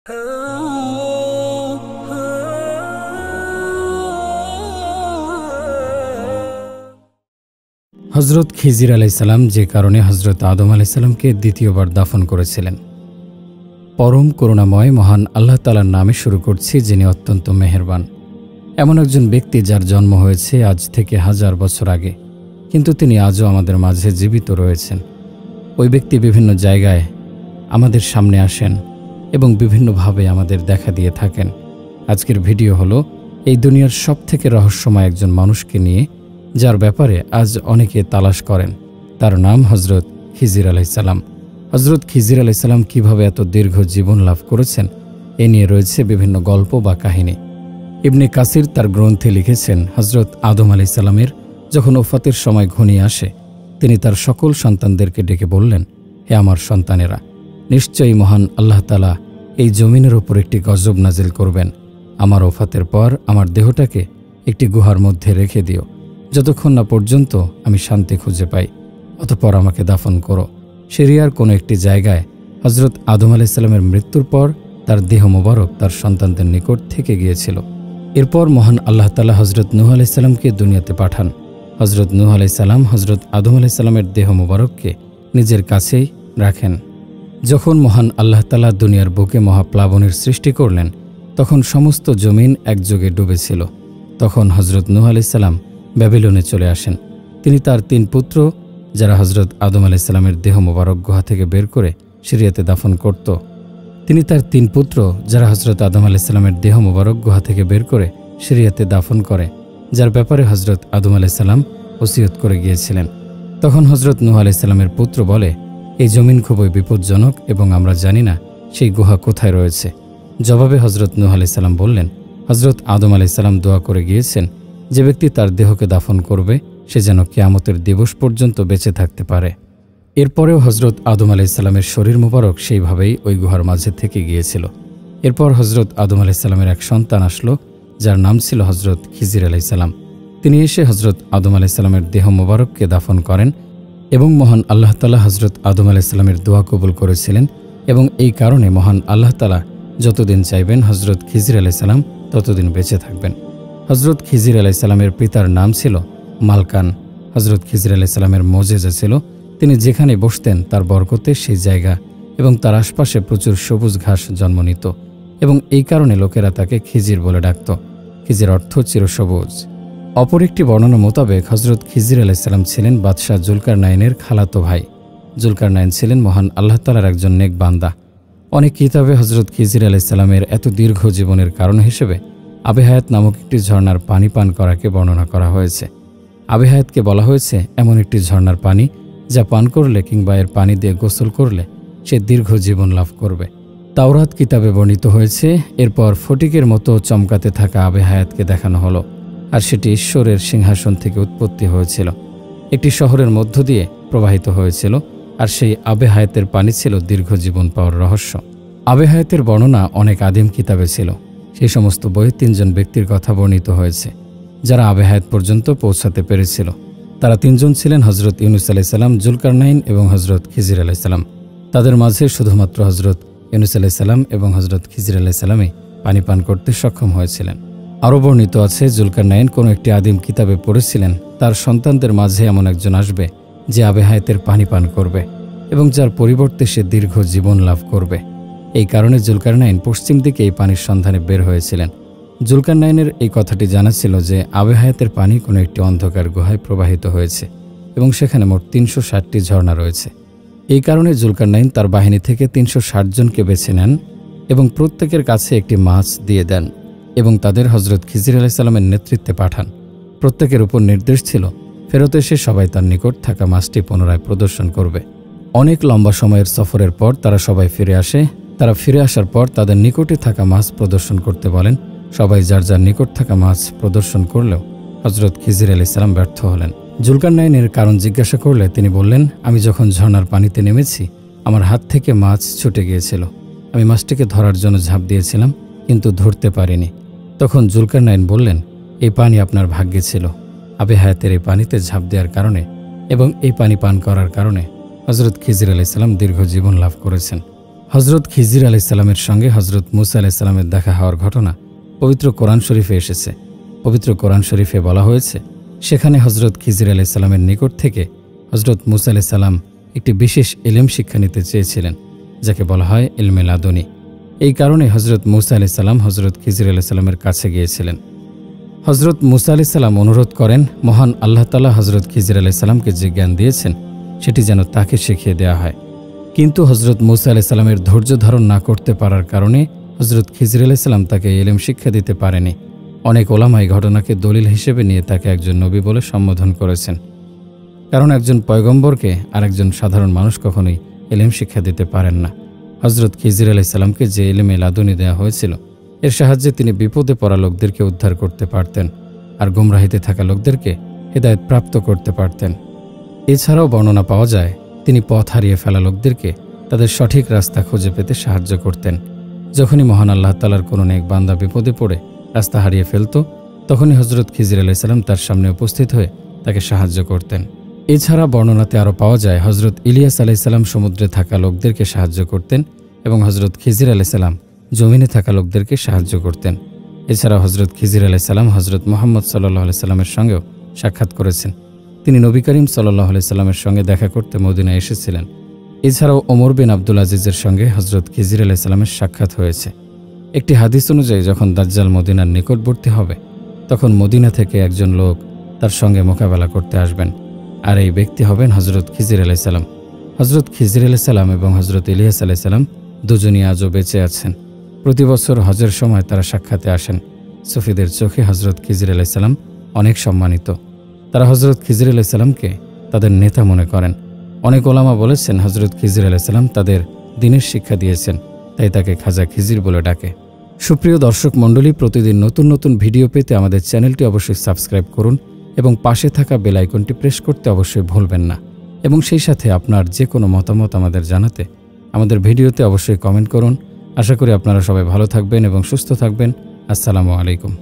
হযরত খিজির আলাইহিস সালাম যে কারণে হযরত আদম আলাইহিস সালামকে দ্বিতীয়বার দাফন করেছিলেন। পরম করুণাময় মহান আল্লাহ তাআলার নামে শুরু করছি, যিনি অত্যন্ত মেহেরবান। এমন একজন ব্যক্তি যার জন্ম হয়েছে আজ থেকে 1000 বছর আগে, কিন্তু তিনি আজও আমাদের মাঝে জীবিত রয়েছেন। ওই ব্যক্তি বিভিন্ন জায়গায় আমাদের সামনে আসেন এবং বিভিন্নভাবে আমাদের দেখা দিয়ে থাকেন। আজকের ভিডিও হলো এই দুনিয়ার সবথেকে রহস্যময় একজন মানুষকে নিয়ে, যার ব্যাপারে আজ অনেকে তালাশ করেন। তার নাম হযরত খিজির আলাইহিস সালাম। হযরত খিজির আলাইহিস সালাম কীভাবে এত দীর্ঘ জীবন লাভ করেছেন, এ নিয়ে রয়েছে বিভিন্ন গল্প বা কাহিনী। ইবনে কাসির তার গ্রন্থে লিখেছেন, হযরত আদম আলাইহিস সালামের যখন ওফাতের সময় ঘনিয়ে আসে, তিনি তার সকল সন্তানদেরকে ডেকে বললেন, হে আমার সন্তানেরা, নিশ্চয়ই মহান আল্লাহ তাআলা এই জমিনের ওপর একটি গজব নাজিল করবেন। আমার ওফাতের পর আমার দেহটাকে একটি গুহার মধ্যে রেখে দিও, যতক্ষণ না পর্যন্ত আমি শান্তি খুঁজে পাই। অতঃপর আমাকে দাফন করো। সিরিয়ার কোনো একটি জায়গায় হযরত আদম আলাইহিস সালামের মৃত্যুর পর তার দেহ মোবারক তার সন্তানদের নিকট থেকে গিয়েছিল। এরপর মহান আল্লাহ তাআলা হযরত নূহ আলাইহিস সালামকে দুনিয়াতে পাঠান। হযরত নূহ আলাইহিস সালাম হযরত আদম আলাইহিস সালামের দেহ মোবারককে নিজের কাছেই রাখেন। যখন মহান আল্লাহ তাআলা দুনিয়ার বুকে মহাপ্লাবনের সৃষ্টি করলেন, তখন সমস্ত জমিন একযোগে ডুবেছিল। তখন হযরত নূহ আলাইহিস সালাম ব্যাবিলনে চলে আসেন। তিনি তার 3 পুত্র, যারা হযরত আদম আলাইহিস সালামের দেহ মোবারক গুহা থেকে বের করে সিরিয়াতে দাফন করত, যার ব্যাপারে হযরত আদম আলাইহিস সালাম ওসিয়ত করে গিয়েছিলেন। তখন হযরত নূহ আলাইহিস সালামের পুত্র বলে, এই জমিন খুবই বিপজ্জনক এবং আমরা জানি না সেই গুহা কোথায় রয়েছে। জবাবে হযরত নূহ আলাইহিস সালাম বললেন, হযরত আদম আলাইহিস সালাম দোয়া করে গিয়েছেন, যে ব্যক্তি তার দেহকে দাফন করবে সে যেন কিয়ামতের দিবস পর্যন্ত বেঁচে থাকতে পারে। এরপরেও হযরত আদম আলাইহিস সালামের শরীর মোবারক সেইভাবেই ওই গুহার মাঝে থেকে গিয়েছিল। এরপর হযরত আদম আলাইহিস সালামের এক সন্তান আসলো, যার নাম ছিল হযরত খিজির আলাইহিস সালাম। তিনি এসে হযরত আদম আলাইহিস সালামের দেহ মোবারককে দাফন করেন এবং মহান আল্লাহ তাআলা হযরত আদম আলাইহিস সালামের দোয়া কবুল করেছিলেন, এবং এই কারণে মহান আল্লাহ তাআলা যতদিন চাইবেন হযরত খিজির আলাইহিস সালাম ততদিন বেঁচে থাকবেন। হযরত খিজির আলাইহিস সালামের পিতার নাম ছিল মালকান। হযরত খিজির আলাইহিস সালামের মুজিজা ছিল, তিনি যেখানে বসতেন তার বরকতে সেই জায়গা এবং তার আশপাশে প্রচুর সবুজ ঘাস জন্ম নিত, এবং এই কারণে লোকেরা তাকে খিজির বলে ডাকত। খিজির অর্থ চিরসবুজ। অপর একটি বর্ণনা মোতাবেক হযরত খিজির আলাইহিস সালাম ছিলেন বাদশাহ জুলকারনাইনের খালাতো ভাই। জুলকারনাইন ছিলেন মহান আল্লাহ তাআলার একজন নেক বান্দা। অনেক কিতাবে হযরত খিজির আলাইহিস সালামের এত দীর্ঘ জীবনের কারণ হিসেবে আবে হায়াত নামক একটি ঝর্ণার পানি পান করাকে বর্ণনা করা হয়েছে। আবে হায়াতকে বলা হয়েছে এমন একটি ঝর্ণার পানি, যা পান করলে কিংবা এর পানি দিয়ে গোসল করলে সে দীর্ঘ জীবন লাভ করবে। তাওরাত কিতাবে বর্ণিত হয়েছে, এরপর ফটিকের মতো চমকাতে থাকা আবে হায়াতকে দেখানো হলো, আর সেটি ঈশ্বরের সিংহাসন থেকে উৎপত্তি হয়েছিল, একটি শহরের মধ্য দিয়ে প্রবাহিত হয়েছিল, আর সেই আবে হায়াতের পানি ছিল দীর্ঘ জীবন পাওয়ার রহস্য। আবে হায়াতের বর্ণনা অনেক আদিম কিতাবে ছিল। সেই সমস্ত বইয়ে 3 জন ব্যক্তির কথা বর্ণিত হয়েছে, যারা আবে হায়াত পর্যন্ত পৌঁছাতে পেরেছিল। তারা 3 জন ছিলেন হযরত ইউনূস আলাইহিস সালাম, জুলকারনাইন এবং হযরত খিজির আলাইহিস সালাম। তাদের মাঝে শুধুমাত্র হযরত ইউনূস আলাইহিস সালাম এবং হযরত খিজির আলাইহিস সালামই পানি পান করতে সক্ষম হয়েছিলেন। আরও বর্ণিত আছে, জুলকারনাইন কোনো একটি আদিম কিতাবে পড়েছিলেন, তার সন্তানদের মাঝে এমন একজন আসবে যে আবে হায়াতের পানি পান করবে এবং যার পরিবর্তে সে দীর্ঘ জীবন লাভ করবে। এই কারণে জুলকারনাইন পশ্চিম দিকে এই পানির সন্ধানে বের হয়েছিলেন। জুলকারনাইনের এই কথাটি জানা ছিল যে আবে হায়াতের পানি কোনো একটি অন্ধকার গুহায় প্রবাহিত হয়েছে এবং সেখানে মোট 360টি ঝর্ণা রয়েছে। এই কারণে জুলকারনাইন তার বাহিনী থেকে 360 জনকে বেছে নেন এবং প্রত্যেকের কাছে একটি মাছ দিয়ে দেন এবং তাদের হযরত খিজির আলাইহিস সালামের নেতৃত্বে পাঠান। প্রত্যেকের উপর নির্দেশ ছিল ফেরত এসে সবাই তার নিকট থাকা মাছটি পুনরায় প্রদর্শন করবে। অনেক লম্বা সময়ের সফরের পর তারা সবাই ফিরে আসে। তারা ফিরে আসার পর তাদের নিকটে থাকা মাছ প্রদর্শন করতে বলেন। সবাই যার যার নিকট থাকা মাছ প্রদর্শন করলেও হযরত খিজির আলাইহিস সালাম ব্যর্থ হলেন। জুলকারনাইনের কারণ জিজ্ঞাসা করলে তিনি বললেন, আমি যখন ঝর্ণার পানিতে নেমেছি আমার হাত থেকে মাছ ছুটে গিয়েছিল। আমি মাছটিকে ধরার জন্য ঝাঁপ দিয়েছিলাম, কিন্তু ধরতে পারিনি। তখন জুলকারনাইন বললেন, এই পানি আপনার ভাগ্যে ছিল। আবে হায়াতের এই পানিতে ঝাঁপ দেওয়ার কারণে এবং এই পানি পান করার কারণে হযরত খিজির আলাইহিস সালাম দীর্ঘ জীবন লাভ করেছেন। হজরত খিজির আলাইসাল্লামের সঙ্গে হজরত মুসা আলাইসাল্লামের দেখা হওয়ার ঘটনা পবিত্র কোরআন শরীফে এসেছে। পবিত্র কোরআন শরীফে বলা হয়েছে, সেখানে হজরত খিজির আলাইসাল্লামের নিকট থেকে হজরত মুসা আলাইসাল্লাম একটি বিশেষ ইলম শিক্ষা নিতে চেয়েছিলেন, যাকে বলা হয় ইলমে লাদুনী। এই কারণে হজরত মুসা আলাইসাল্লাম হজরত খিজির আলাইসাল্লামের কাছে গিয়েছিলেন। হজরত মুসা আলাইসাল্লাম অনুরোধ করেন, মহান আল্লাহ তাআলা হজরত খিজির আলাইসাল্লামকে যে জ্ঞান দিয়েছেন সেটি যেন তাকে শিখিয়ে দেওয়া হয়। কিন্তু হজরত মুসা আলাইসাল্লামের ধৈর্য ধারণ না করতে পারার কারণে হজরত খিজির আলাইসাল্লাম তাকে ইলম শিক্ষা দিতে পারেনি। অনেক ওলামা এই ঘটনাকে দলিল হিসেবে নিয়ে তাকে একজন নবী বলে সম্বোধন করেছেন, কারণ একজন পয়গম্বরকে আর একজন সাধারণ মানুষ কখনোই ইলম শিক্ষা দিতে পারেন না। হজরত খিজির আলাইসাল্লামকে যে ইলমে লাদুনী দেওয়া হয়েছিল, এর সাহায্যে তিনি বিপদে পড়া লোকদেরকে উদ্ধার করতে পারতেন আর গুমরাহিতে থাকা লোকদেরকে হেদায়েত প্রাপ্ত করতে পারতেন। এছাড়াও বর্ণনা পাওয়া যায়, তিনি পথ হারিয়ে ফেলা লোকদেরকে তাদের সঠিক রাস্তা খুঁজে পেতে সাহায্য করতেন। যখনই মহান আল্লাহ তাআলার কোনো নেক বান্দা বিপদে পড়ে রাস্তা হারিয়ে ফেলত, তখনই হজরত খিজির আলাইসাল্লাম তার সামনে উপস্থিত হয়ে তাকে সাহায্য করতেন। এছাড়া বর্ণনাতে আরও পাওয়া যায়, হজরত ইলিয়াস আলাইসাল্লাম সমুদ্রে থাকা লোকদেরকে সাহায্য করতেন এবং হজরত খিজির আলাইসাল্লাম জমিনে থাকা লোকদেরকে সাহায্য করতেন। এছাড়া হজরত খিজির আলাইসাল্লাম হজরত মুহাম্মদ সাল্লাল্লাহু আলাইহি সাল্লামের সঙ্গেও সাক্ষাৎ করেছেন। তিনি নবী করিম সাল্লাল্লাহু আলাইহি সাল্লামের সঙ্গে দেখা করতে মদিনায় এসেছিলেন। এছাড়াও ওমর বিন আব্দুল আজিজের সঙ্গে হজরত খিজির আলাইসাল্লামের সাক্ষাৎ হয়েছে। একটি হাদিস অনুযায়ী যখন দাজ্জাল মদিনার নিকটবর্তী হবে, তখন মদিনা থেকে একজন লোক তার সঙ্গে মোকাবেলা করতে আসবেন, আর এই ব্যক্তি হবেন হজরত খিজির আলাইসাল্লাম। হজরত খিজির আলাইসাল্লাম এবং হজরত ইলিয়াস আলাইসাল্লাম দুজনই আজও বেঁচে আছেন। প্রতি বছর হজের সময় তারা সাক্ষাতে আসেন। সুফিদের চোখে হজরত খিজির আলাইসাল্লাম অনেক সম্মানিত। তারা হজরত খিজির আলাইসাল্লামকে তাদের নেতা মনে করেন। অনেক ওলামা বলেছেন, হজরত খিজির আলাইসাল্লাম তাদের দ্বীনের শিক্ষা দিয়েছেন, তাই তাকে খাজা খিজির বলে ডাকে। সুপ্রিয় দর্শক মণ্ডলী, প্রতিদিন নতুন নতুন ভিডিও পেতে আমাদের চ্যানেলটি অবশ্যই সাবস্ক্রাইব করুন এবং পাশে থাকা বেল আইকনটি প্রেস করতে অবশ্যই ভুলবেন না। এবং সেই সাথে আপনার যে কোনো মতামত আমাদের জানাতে আমাদের ভিডিওতে অবশ্যই কমেন্ট করুন। আশা করি আপনারা সবাই ভালো থাকবেন এবং সুস্থ থাকবেন। আসসালামু আলাইকুম।